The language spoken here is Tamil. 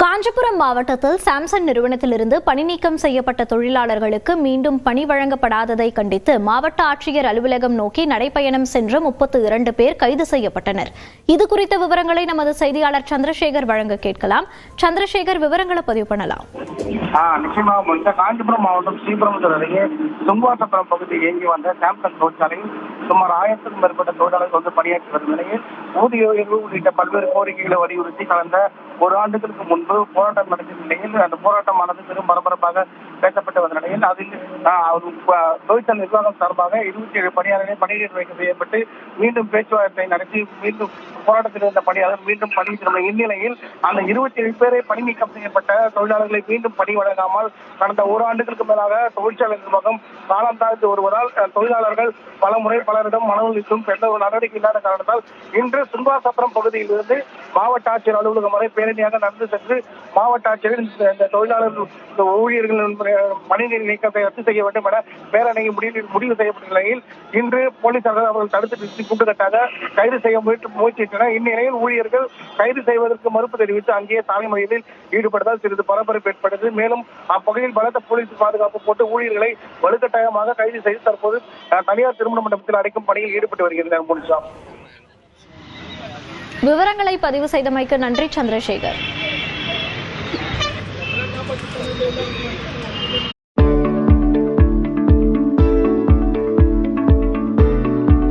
காஞ்சிபுரம் மாவட்டத்தில் சாம்சங் நிறுவனத்திலிருந்து பணி நீக்கம் செய்யப்பட்ட தொழிலாளர்களுக்கு மீண்டும் பணி வழங்கப்படாததை கண்டித்து மாவட்ட ஆட்சியர் அலுவலகம் நோக்கி நடைபயணம் சென்ற 32 பேர் கைது செய்யப்பட்டனர். இதுகுறித்த விவரங்களை நமது செய்தியாளர் சந்திரசேகர் வழங்க கேட்கலாம். சந்திரசேகர், விவரங்களை பதிவு பண்ணலாம். நிச்சயமாக காஞ்சிபுரம் மாவட்டம் ஸ்ரீபெரும்புதூர் அருகே சுங்குவாசபுரம் பகுதியில் இயங்கி வந்த சாம்சங் தொழிற்சாலையில் சுமார் 1000க்கும் மேற்பட்ட தொழிலாளர்கள் வந்து பணியாற்றி வரும் நிலையில் ஊதிய உயர்வு உள்ளிட்ட பல்வேறு கோரிக்கைகளை வலியுறுத்தி கடந்த ஒரு ஆண்டுகளுக்கு முன்பு போராட்டம் நடந்த நிலையில் அந்த போராட்டமானது பெரும் பரபரப்பாக பேசப்பட்டு வந்த நிலையில் அதில் தொழிற்சாலை நிர்வாகம் சார்பாக 27 பணியாளர்களை பணியிட வைக்க செய்யப்பட்டு மீண்டும் பேச்சுவார்த்தை நடத்தி மீண்டும் போராட்டத்தில் இருந்த பணியாளர் மீண்டும் பணி திரும்ப இந்நிலையில் அந்த 27 பேரை பணி நீக்கம் செய்யப்பட்ட தொழிலாளர்களை மீண்டும் பணி வழங்காமல் கடந்த ஒரு ஆண்டுகளுக்கு மேலாக தொழிற்சாலை நிர்வாகம் காலம் தாழ்த்து வருவதால் தொழிலாளர்கள் பல முறை பலரிடம் மனு அளித்தும் எந்த ஒரு நடவடிக்கை இல்லாத காரணத்தால் இன்று சுங்குவாசபுரம் பகுதியில் இருந்து மாவட்ட ஆட்சியர் அலுவலகம் வரை பேரணியாக நடந்து சென்று மாவட்ட ஆட்சியர் இந்த தொழிலாளர்கள் ஊழியர்களின் பணி நீக்கத்தை ரத்து செய்ய வேண்டும் என பேரணியை முடிவு செய்யப்பட்ட நிலையில் இன்று போலீசார்கள் அவர்கள் தடுத்து நிறுத்தி கூட்டுக்கட்டாக கைது செய்ய முயற்சித்தனர். இந்நிலையில் ஊழியர்கள் கைது செய்வதற்கு மறுப்பு தெரிவித்து அங்கேயே சாலை மறியலில் ஈடுபட்டதால் சிறிது பரபரப்பு ஏற்பட்டது. மேலும் அப்பகுதியில் பலத்த போலீஸ் பாதுகாப்பு போட்டு ஊழியர்களை வலுக்கட்டாயமாக கைது செய்து தற்போது தனியார் திருமண மண்டபத்தில் அடைக்கும் பணியில் ஈடுபட்டு வருகின்றனர். முனிஷா, விவரங்களை பதிவு செய்தமைக்கு நன்றி சந்திரசேகர்.